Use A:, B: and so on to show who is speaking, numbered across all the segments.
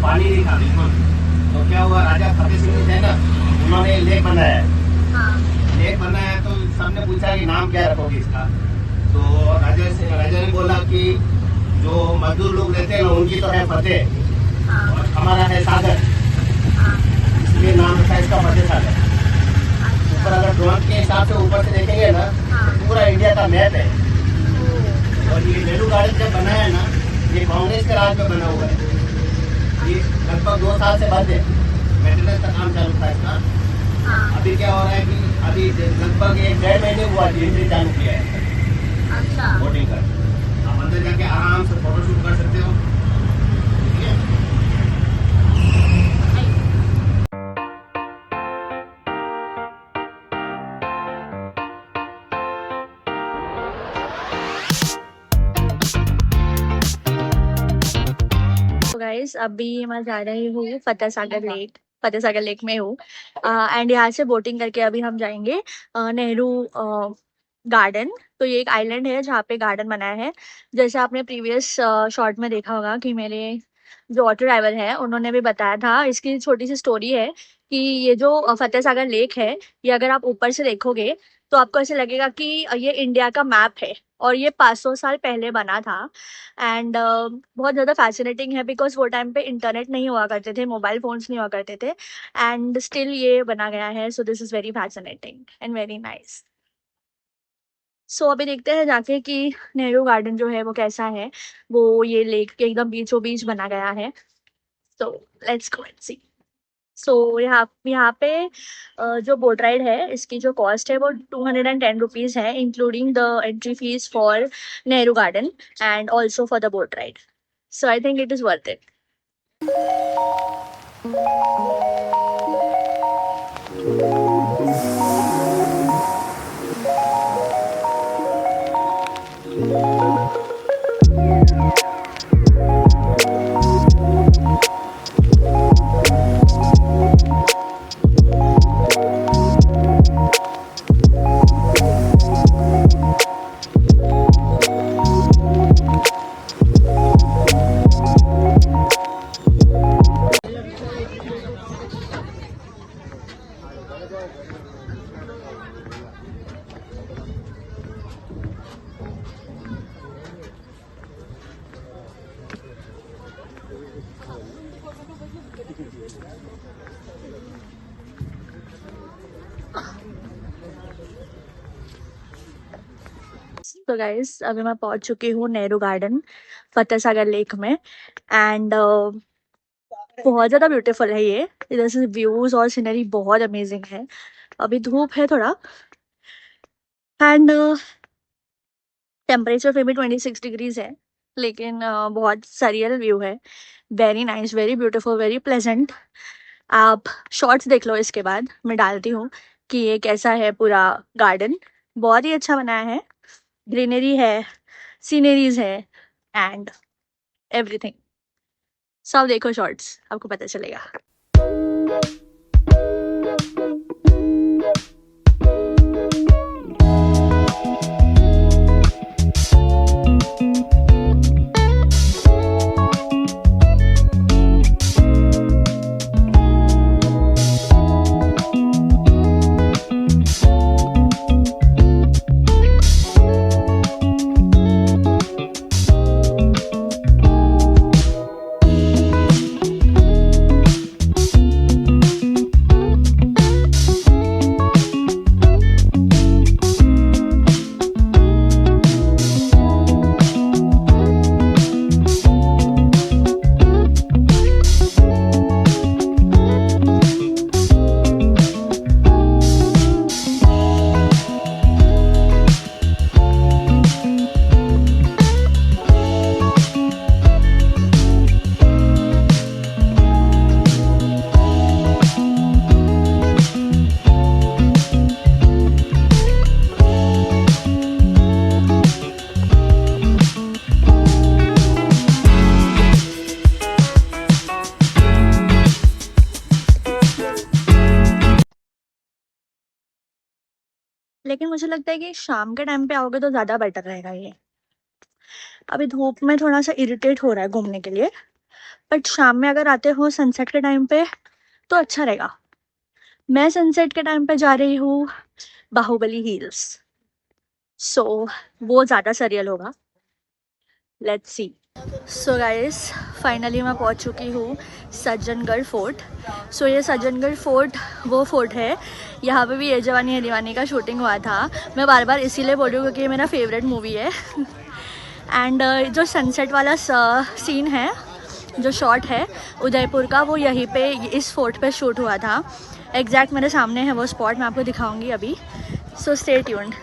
A: पानी नहीं था बिल्कुल। तो क्या हुआ, राजा फतेह सिंह जो है ना, उन्होंने लेक बनाया है। लेक बनाया तो सबने पूछा कि नाम क्या रखोगे इसका। तो राजा ने बोला कि जो मजदूर लोग रहते हैं ना, उनकी तो है फतेह और हमारा है सागर, इसलिए नाम रखा इसका फतेह सागर। ऊपर अगर ड्रोन के हिसाब से ऊपर से देखेंगे ना, तो पूरा इंडिया का मैप है। और ये नेहरू गार्डन जब बनाया है ना, ये कांग्रेस के राज में बना हुआ है। ये लगभग 2 साल से बंद है, मेंटेनेंस का काम चालू था इसका। अभी क्या हो रहा है कि अभी लगभग 1-1.5 महीने हुआ एंट्री चालू किया है। अच्छा, बोटिंग कर आप अंदर जाके आराम से फोटो शूट कर सकते हो। ठीक है।
B: गाइस अभी मैं जा रही हूँ फतेह सागर लेक में हूँ एंड यहाँ से बोटिंग करके अभी हम जाएंगे नेहरू गार्डन। तो ये एक आइलैंड है जहाँ पे गार्डन बनाया है। जैसे आपने प्रीवियस शॉर्ट में देखा होगा कि मेरे जो ऑटो ड्राइवर है उन्होंने भी बताया था। इसकी छोटी सी स्टोरी है कि ये जो फतेह सागर लेक है, ये अगर आप ऊपर से देखोगे तो आपको ऐसे लगेगा कि ये इंडिया का मैप है और ये 500 साल पहले बना था। एंड बहुत ज़्यादा फैसिनेटिंग है बिकॉज वो टाइम पे इंटरनेट नहीं हुआ करते थे, मोबाइल फोन्स नहीं हुआ करते थे एंड स्टिल ये बना गया है। So this is very fascinating and very nice. So अभी देखते हैं जाके कि नेहरू गार्डन जो है वो कैसा है। वो ये लेक के एकदम बीचों बीच बना गया है। सो लेट्स गो एंड सी। सो यहाँ पे जो बोट राइड है इसकी जो कॉस्ट है वो 210 रुपीज़ है, including the entry fees for Nehru garden and also for the boat ride. So I think it is worth it. तो गाइस अभी मैं पहुंच चुकी हूँ नेहरू गार्डन फतेह सागर लेक में एंड बहुत ज़्यादा ब्यूटीफुल है ये। इधर से व्यूज और सीनरी बहुत अमेजिंग है। अभी धूप है थोड़ा एंड टेम्परेचर फिर भी 26 डिग्रीज है, लेकिन बहुत सरियल व्यू है। Very nice, very beautiful, very pleasant. आप शॉर्ट्स देख लो, इसके बाद मैं डालती हूँ कि ये कैसा है पूरा गार्डन। बहुत ही अच्छा बनाया है, ग्रीनरी है, सीनरीज है एंड एवरीथिंग। सब देखो शॉर्ट्स, आपको पता चलेगा। लेकिन मुझे लगता है कि शाम के टाइम पे आओगे तो ज़्यादा बेटर रहेगा ये। अभी धूप में थोड़ा सा इरिटेट हो रहा है घूमने के लिए, बट शाम में अगर आते हो सनसेट के टाइम पे तो अच्छा रहेगा। मैं सनसेट के टाइम पे जा रही हूँ बाहुबली हिल्स, सो वो ज़्यादा सरियल होगा। Let's see. So guys, finally मैं पहुंच चुकी हूँ सज्जनगढ़ फोर्ट। सो ये सज्जनगढ़ फोर्ट वो फोर्ट है, यहाँ पे भी ये जवानी है दीवानी का शूटिंग हुआ था। मैं बार बार इसीलिए बोल रही हूँ क्योंकि ये मेरा फेवरेट मूवी है। एंड जो सनसेट वाला सीन है, जो शॉट है उदयपुर का, वो यहीं पे इस फोर्ट पे शूट हुआ था। एग्जैक्ट मेरे सामने है वो स्पॉट, मैं आपको दिखाऊंगी अभी। So stay tuned.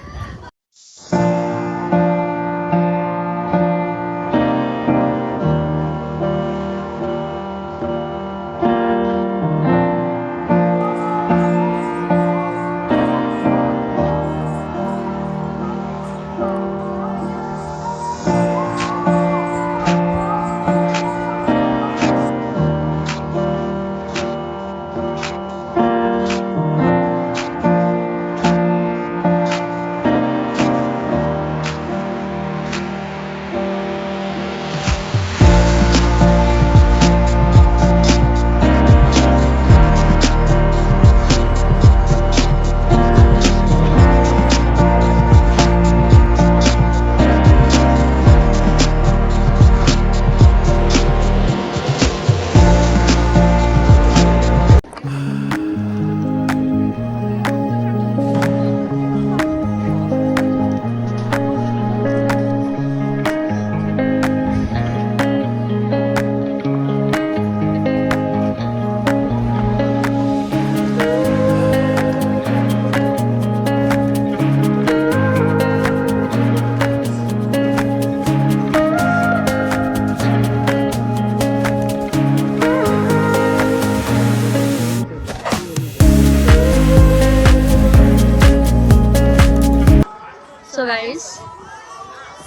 B: So guys,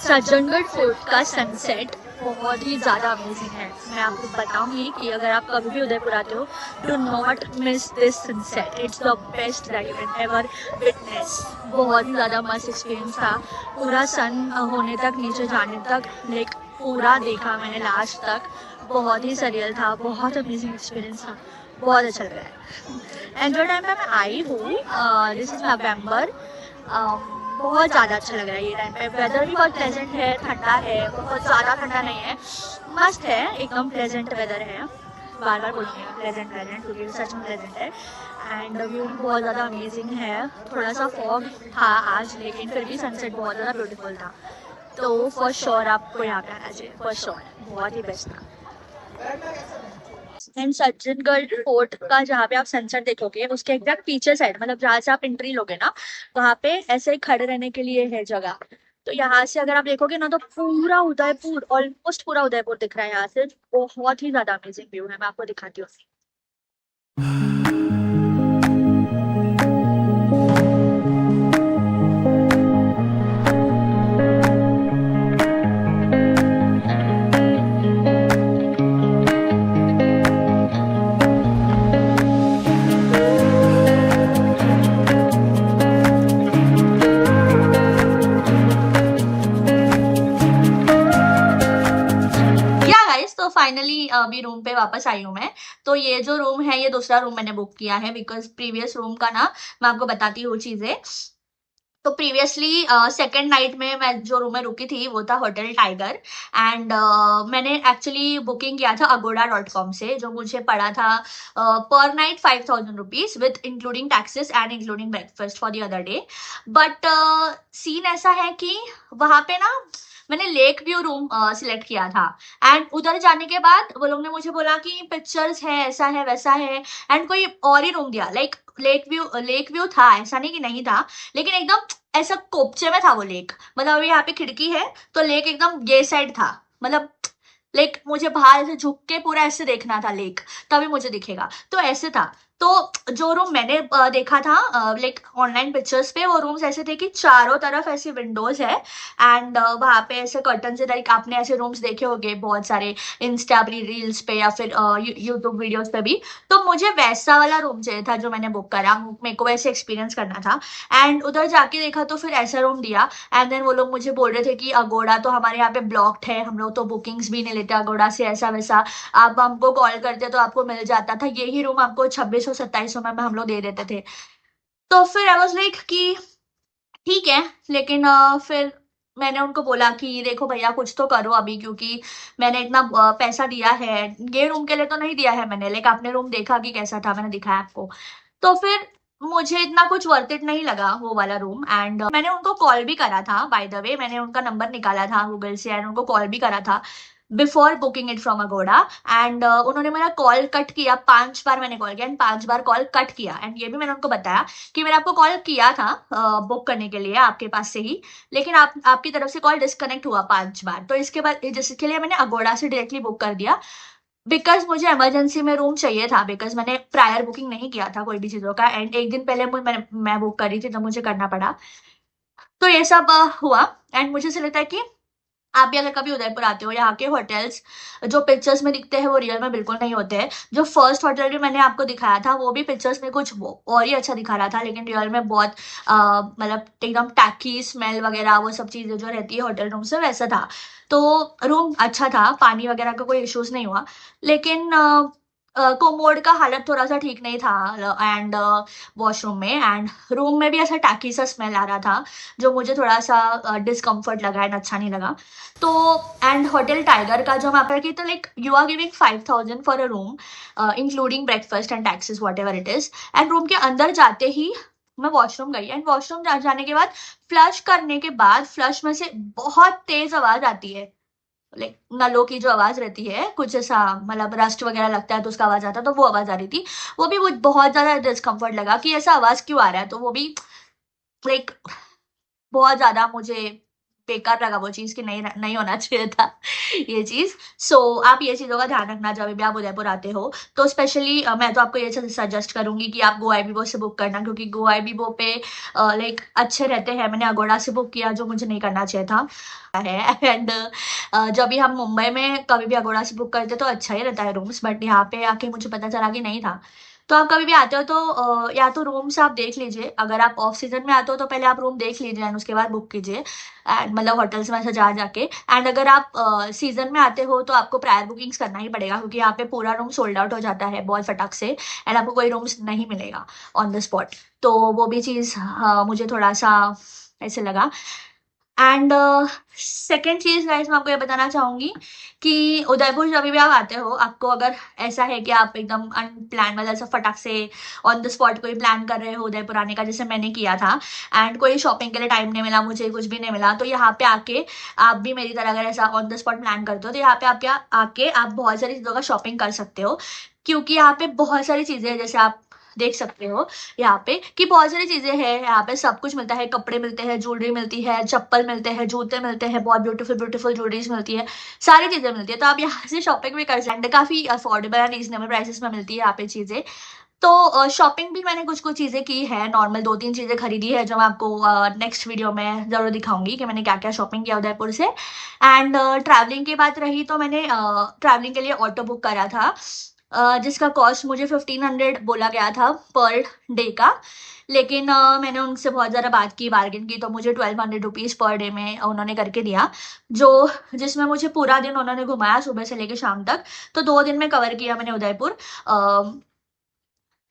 B: Sajjangarh fort का सनसेट बहुत ही ज़्यादा अमेजिंग है। मैं आपको बताऊंगी कि अगर आप कभी भी उदयपुर आते हो, do not miss this sunset. It's the best that you can ever witness. बहुत ही ज़्यादा मस्त एक्सपीरियंस था। पूरा सन होने तक, नीचे जाने तक, लाइक पूरा देखा मैंने लास्ट तक। बहुत ही सरियल था, बहुत अमेजिंग एक्सपीरियंस था, बहुत अच्छा लग रहा है। एंड जो टाइम पे मैं आई हूँ, दिस इज़ नवम्बर, बहुत ज़्यादा अच्छा लग रहा है ये टाइम पे। वेदर भी बहुत प्लेजेंट है, ठंडा है, बहुत ज़्यादा ठंडा नहीं है, मस्त है, एकदम प्लेजेंट वेदर है। बार बार बोलूँगी प्लेजेंट प्लेजेंट क्योंकि सच में प्लेजेंट है। एंड व्यू भी बहुत ज़्यादा अमेजिंग है। थोड़ा सा फॉग था आज, लेकिन फिर भी सनसेट बहुत ज़्यादा ब्यूटीफुल था। तो फॉर श्योर आपको यहाँ पे आना चाहिए, फॉर श्योर, बहुत ही बेस्ट था। एंड सज्जनगढ़ फोर्ट का जहाँ पे आप सनसेट देखोगे, उसके एग्जैक्ट पीछे साइड, मतलब जहाँ से आप एंट्री लोगे ना, वहाँ पे ऐसे ही खड़े रहने के लिए है जगह। तो यहाँ से अगर आप देखोगे ना तो पूरा उदयपुर, ऑलमोस्ट पूरा उदयपुर दिख रहा है यहाँ से। बहुत ही ज्यादा अमेजिंग व्यू है, मैं आपको दिखाती हूँ। तो फाइनली अभी रूम पे वापस आई हूँ मैं। तो ये जो रूम है, ये दूसरा रूम मैंने बुक किया है, बिकॉज प्रीवियस रूम का ना, मैं आपको बताती हूँ चीजें। तो प्रीवियसली सेकेंड नाइट में मैं जो रूम में रुकी थी वो था होटल टाइगर। एंड मैंने एक्चुअली बुकिंग किया था agoda.com से, जो मुझे पड़ा था पर night 5000 rupees with including taxes and including breakfast for the other day. But scene ऐसा है कि वहां पे ना मैंने लेक व्यू रूम सिलेक्ट किया था। एंड उधर जाने के बाद वो लोग ने मुझे बोला कि पिक्चर्स है, ऐसा है, वैसा है, एंड कोई और ही रूम दिया। लाइक लेक व्यू था, ऐसा नहीं कि नहीं था, लेकिन एकदम ऐसा कोपचे में था वो लेक। मतलब अभी यहाँ पे खिड़की है तो लेक एकदम ये साइड था, मतलब लेक मुझे बाहर ऐसे झुक के पूरा ऐसे देखना था लेक, तभी मुझे दिखेगा, तो ऐसे था। तो जो रूम मैंने देखा था लाइक ऑनलाइन पिक्चर्स पे, वो रूम्स ऐसे थे कि चारों तरफ ऐसे विंडोज है एंड वहाँ पे ऐसे कर्टन से, लाइक आपने ऐसे रूम्स देखे होंगे बहुत सारे इंस्टा रील्स पे या फिर यूट्यूब वीडियोस पे भी। तो मुझे वैसा वाला रूम चाहिए था जो मैंने बुक करा, मेरे को वैसे एक्सपीरियंस करना था। एंड उधर जाके देखा तो फिर ऐसा रूम दिया। एंड देन वो लोग मुझे बोल रहे थे कि अगोड़ा तो हमारे यहाँ पे ब्लॉक्ड है, हम लोग तो बुकिंग्स भी नहीं लेते अगोड़ा से, ऐसा वैसा, आप हमको कॉल करते तो आपको मिल जाता था, यही रूम आपको 2600 2700 में हम लोग दे देते थे। तो फिर आई वाज लाइक कि ठीक है, लेकिन फिर मैंने उनको बोला कि देखो भैया कुछ तो करो अभी, क्योंकि मैंने इतना पैसा दिया है, ये रूम के लिए तो नहीं दिया है मैंने, लेकिन आपने रूम देखा कि कैसा था, मैंने दिखाया आपको। तो फिर मुझे इतना कुछ वर्थ इट नहीं लगा वो वाला रूम। एंड मैंने उनको कॉल भी करा था, बाय द वे मैंने उनका नंबर निकाला था गूगल से एंड उनको कॉल भी करा था before booking it from Aguada. And उन्होंने मेरा कॉल कट किया, 5 बार मैंने कॉल किया एंड 5 बार कॉल कट किया। एंड ये भी मैंने उनको बताया कि मैंने आपको कॉल किया था बुक करने के लिए आपके पास से ही, लेकिन आपकी तरफ से कॉल डिस्कनेक्ट हुआ 5 बार। तो इसके बाद जिसके लिए मैंने अगोड़ा से डायरेक्टली बुक कर दिया, बिकॉज मुझे इमरजेंसी में रूम चाहिए था, बिकॉज मैंने प्रायर बुकिंग नहीं किया था कोई भी चीजों का एंड एक दिन पहले मैं बुक करी थी तो मुझे करना पड़ा। तो ये सब हुआ। एंड मुझे ऐसा लगता है कि आप भी अगर कभी उदयपुर आते हो, यहाँ के होटल्स जो पिक्चर्स में दिखते हैं वो रियल में बिल्कुल नहीं होते हैं। जो फर्स्ट होटल भी मैंने आपको दिखाया था वो भी पिक्चर्स में कुछ और ही अच्छा दिखा रहा था, लेकिन रियल में बहुत मतलब एकदम टैकी स्मेल वगैरह वो सब चीजें जो रहती है होटल रूम से वैसा था। तो रूम अच्छा था, पानी वगैरह का कोई इश्यूज नहीं हुआ, लेकिन कोमोड का हालत थोड़ा सा ठीक नहीं था एंड वॉशरूम में एंड रूम में भी ऐसा टैकी सा स्मेल आ रहा था, जो मुझे थोड़ा सा डिस्कम्फर्ट लगा एंड अच्छा नहीं लगा। तो एंड होटल टाइगर का जो हम आप की, तो like you are giving 5000 for a room including breakfast and taxes whatever it is. And room के अंदर जाते ही मैं वॉशरूम गई एंड वॉशरूम जाने के बाद फ्लश करने के बाद फ्लश में से बहुत तेज आवाज आती है, लाइक नलों की जो आवाज रहती है कुछ ऐसा, मतलब रस्ट वगैरह लगता है तो उसका आवाज आता है, तो वो आवाज आ रही थी। वो भी मुझे बहुत ज्यादा डिस्कम्फर्ट लगा कि ऐसा आवाज क्यों आ रहा है, तो वो भी लाइक बहुत ज्यादा मुझे बेकार लगा वो चीज कि नहीं नहीं होना चाहिए था ये चीज। सो आप ये चीजों का ध्यान रखना जब भी आप उदयपुर आते हो। तो स्पेशली मैं तो आपको ये सजेस्ट करूंगी कि आप गो आईबीबो से बुक करना, क्योंकि गो आईबीबो पे लाइक अच्छे रहते हैं। मैंने अगोड़ा से बुक किया जो मुझे नहीं करना चाहिए था है। एंड जब भी हम मुंबई में कभी भी अगोड़ा से बुक करते तो अच्छा ही रहता है रूम्स, बट यहाँ पे आके मुझे पता चला कि नहीं था। तो आप कभी भी आते हो तो या तो रूम्स आप देख लीजिए, अगर आप ऑफ सीजन में आते हो तो पहले आप रूम देख लीजिए एंड उसके बाद बुक कीजिए एंड मतलब होटल्स में ऐसा जा जाके। एंड अगर आप सीजन में आते हो तो आपको प्रायर बुकिंग्स करना ही पड़ेगा, क्योंकि यहाँ पे पूरा रूम सोल्ड आउट हो जाता है बहुत फटाक से एंड आपको कोई रूम्स नहीं मिलेगा ऑन द स्पॉट। तो वो भी चीज़ मुझे थोड़ा सा ऐसे लगा। एंड सेकेंड चीज गाइस मैं आपको ये बताना चाहूंगी कि उदयपुर जब भी आप आते हो, आपको अगर ऐसा है कि आप एकदम अनप्लान मतलब ऐसा फटाक से ऑन द स्पॉट कोई प्लान कर रहे हो उदयपुर आने का, जैसे मैंने किया था एंड कोई शॉपिंग के लिए टाइम नहीं मिला, मुझे कुछ भी नहीं मिला, तो यहाँ पे आके आप भी मेरी तरह अगर ऐसा ऑन द स्पॉट प्लान करते हो तो यहाँ पे आप क्या आके आप बहुत सारी चीज़ों का शॉपिंग कर सकते हो। क्योंकि यहाँ पे बहुत सारी चीज़ें हैं, जैसे आप देख सकते हो यहाँ पे कि बहुत सारी चीजें हैं, यहाँ पे सब कुछ मिलता है, कपड़े मिलते हैं, ज्वेलरी मिलती है, चप्पल मिलते हैं, जूते मिलते हैं, बहुत ब्यूटीफुल ब्यूटीफुल ज्वेलरीज मिलती है, सारी चीजें मिलती है। तो आप यहाँ से शॉपिंग भी कर सकते हैं, काफी अफोर्डेबल एंड रीजनेबल प्राइसेस में मिलती है यहाँ पे चीजें। तो शॉपिंग भी मैंने कुछ कुछ चीजें की है, नॉर्मल 2-3 चीजें खरीदी है जो मैं आपको नेक्स्ट वीडियो में जरूर दिखाऊंगी कि मैंने क्या क्या शॉपिंग किया उदयपुर से। एंड ट्रैवलिंग की बात रही तो मैंने ट्रैवलिंग के लिए ऑटो बुक करा था जिसका कॉस्ट मुझे 1500 बोला गया था पर डे का, लेकिन मैंने उनसे बहुत ज़्यादा बात की, बार्गेन की, तो मुझे 1200 रुपीज़ पर डे में उन्होंने करके दिया, जो जिसमें मुझे पूरा दिन उन्होंने घुमाया सुबह से लेकर शाम तक। तो 2 दिन में कवर किया मैंने उदयपुर।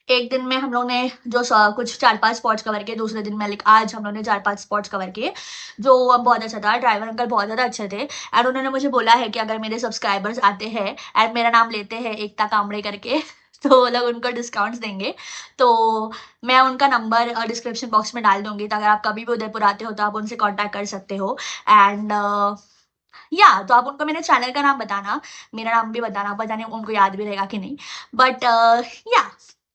B: एक दिन में हम लोग ने जो कुछ 4-5 स्पॉट्स कवर किए, दूसरे दिन में लाइक आज हम लोग ने 4-5 स्पॉट्स कवर किए, जो बहुत अच्छा था। ड्राइवर अंकल बहुत ज़्यादा अच्छे थे एंड उन्होंने मुझे बोला है कि अगर मेरे सब्सक्राइबर्स आते हैं एंड मेरा नाम लेते हैं एकता कामड़े करके तो वो लोग उनको डिस्काउंट्स देंगे। तो मैं उनका नंबर डिस्क्रिप्शन बॉक्स में डाल दूंगी, तो अगर आप कभी भी उदयपुर आते हो तो आप उनसे कॉन्टैक्ट कर सकते हो। एंड या तो आप उनको मेरे चैनल का नाम बताना, मेरा नाम भी बताना, पता नहीं उनको याद भी रहेगा कि नहीं, बट या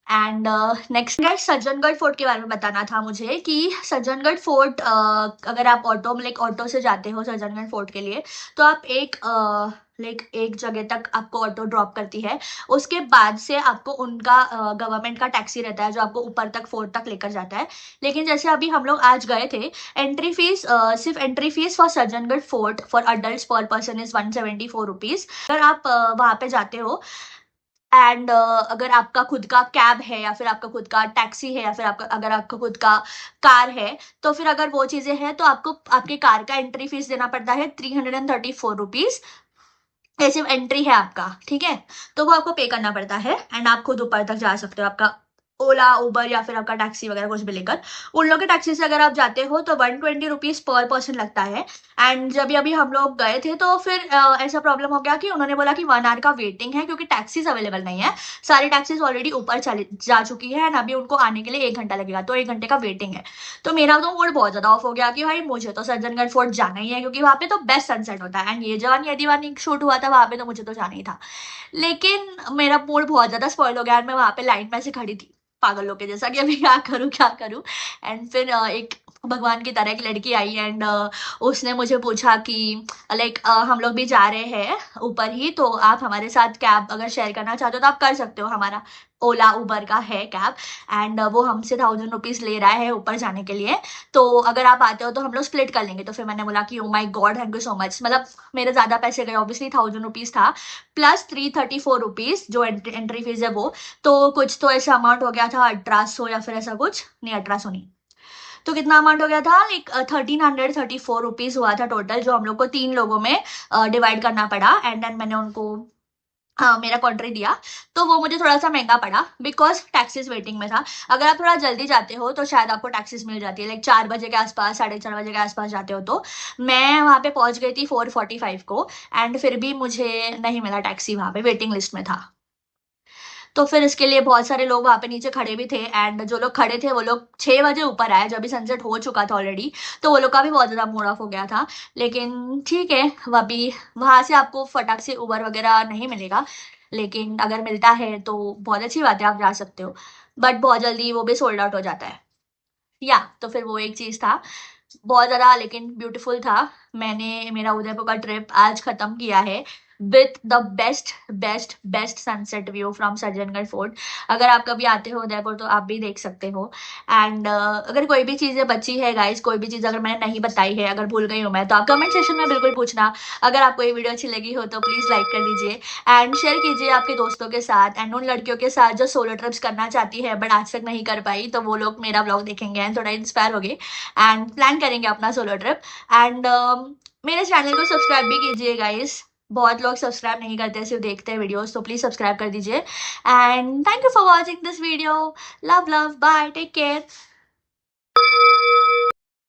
B: and next guys Sajjangarh fort के बारे में बताना था मुझे कि सज्जनगढ़ फोर्ट अगर आप ऑटो से जाते हो सज्जनगढ़ फोर्ट के लिए, तो आप एक जगह तक आपको ऑटो ड्रॉप करती है। उसके बाद से आपको उनका गवर्नमेंट का टैक्सी रहता है जो आपको ऊपर तक फोर्ट तक लेकर जाता है। लेकिन जैसे अभी हम लोग आज गए थे, एंट्री फीस सिर्फ entry fees for Sajjangarh fort for adult पर पर्सन इज 174 रुपीज। अगर आप वहां पे जाते हो एंड अगर आपका खुद का कैब है या फिर आपका खुद का टैक्सी है या फिर अगर आपका खुद का कार है, तो फिर अगर वो चीजें हैं तो आपको आपके कार का एंट्री फीस देना पड़ता है 334 रुपीज। ये सिर्फ एंट्री है आपका, ठीक है। तो वो आपको पे करना पड़ता है एंड आप खुद ऊपर तक जा सकते हो आपका ओला उबर या फिर आपका टैक्सी वगैरह कुछ भी लेकर। उन लोग के टैक्सी से अगर आप जाते हो तो 120 रुपीज पर पर्सन लगता है। एंड जब अभी हम लोग गए थे तो फिर ऐसा प्रॉब्लम हो गया कि उन्होंने बोला कि 1 आवर का वेटिंग है क्योंकि टैक्सीज अवेलेबल नहीं है। सारी टैक्सीज ऑलरेडी ऊपर जा चुकी है एंड अभी उनको आने के लिए 1 घंटा लगेगा, तो 1 घंटे का वेटिंग है। तो मेरा तो मूड बहुत ज्यादा ऑफ हो गया कि भाई मुझे तो सज्जनगढ़ फोर्ट जाना ही है क्योंकि वहां पे तो बेस्ट सनसेट होता है एंड ये जवानी है दीवानी शूट हुआ था वहां पे, तो मुझे तो जाना ही था। लेकिन मेरा मूड बहुत ज्यादा स्पॉइल हो गया और मैं वहां पे लाइन में से खड़ी थी पागल लोग के जैसा कि अभी क्या करूं। एंड फिर एक भगवान की तरह एक लड़की आई एंड उसने मुझे पूछा कि लाइक हम लोग भी जा रहे हैं ऊपर ही, तो आप हमारे साथ कैब अगर शेयर करना चाहते हो तो आप कर सकते हो। हमारा ओला उबर का है कैब एंड वो हमसे 1000 रुपीज ले रहा है ऊपर जाने के लिए, तो अगर आप आते हो तो हम लोग स्प्लिट कर लेंगे। तो फिर मैंने बोला कि oh my god thank you so much, मतलब मेरे ज्यादा पैसे गए ऑब्वियसली, 1000 रुपीज था प्लस 334 रुपीज जो एंट्री फीस है वो, तो कुछ तो ऐसा अमाउंट हो गया था 1800 या फिर ऐसा कुछ, नहीं 1800 नहीं, तो कितना अमाउंट हो गया था लाइक 1334 रुपीज हुआ था टोटल, जो हम लोग को 3 लोगों में डिवाइड करना पड़ा। एंड देन मैंने उनको हाँ मेरा कॉन्ट्री दिया, तो वो मुझे थोड़ा सा महंगा पड़ा बिकॉज टैक्सीज वेटिंग में था। अगर आप थोड़ा जल्दी जाते हो तो शायद आपको टैक्सीज मिल जाती है, लाइक 4 बजे के आसपास 4:30 बजे के आसपास जाते हो तो। मैं वहां पे पहुंच गई थी 4:45 को एंड फिर भी मुझे नहीं मिला टैक्सी, वहां पे वेटिंग लिस्ट में था। तो फिर इसके लिए बहुत सारे लोग वहां पे नीचे खड़े भी थे एंड जो लोग खड़े थे वो लोग 6 बजे ऊपर आए जब भी सनसेट हो चुका था ऑलरेडी, तो वो लोग का भी बहुत ज्यादा मूड ऑफ हो गया था। लेकिन ठीक है, अभी वहां से आपको फटाक से उबर वगैरह नहीं मिलेगा, लेकिन अगर मिलता है तो बहुत अच्छी बात है, आप जा सकते हो। बट बहुत जल्दी वो भी सोल्ड आउट हो जाता है या, तो फिर वो एक चीज था बहुत ज्यादा लेकिन ब्यूटीफुल था। मैंने मेरा उदयपुर का ट्रिप आज खत्म किया है with the best best best sunset view from Sajjangarh fort. अगर आप कभी आते हो उदयपुर तो आप भी देख सकते हो। एंड अगर कोई भी चीजें बची है गाइस, कोई भी चीज अगर मैंने नहीं बताई है, अगर भूल गई हूँ मैं, तो आप कमेंट सेक्शन में बिल्कुल पूछना। अगर आपको ये वीडियो अच्छी लगी हो तो प्लीज लाइक कर दीजिए एंड शेयर कीजिए आपके दोस्तों के साथ एंड उन लड़कियों के साथ जो सोलो ट्रिप्स करना चाहती है बट आज तक नहीं कर पाई, तो वो लोग मेरा ब्लॉग देखेंगे एंड थोड़ा इंस्पायर हो गए एंड प्लान करेंगे अपना सोलो ट्रिप। एंड मेरे चैनल को सब्सक्राइब भी कीजिए गाइस, बहुत लोग सब्सक्राइब नहीं करते सिर्फ देखते हैं वीडियोस, तो प्लीज सब्सक्राइब कर दीजिए। And thank you for watching this video. Love love, bye, take care.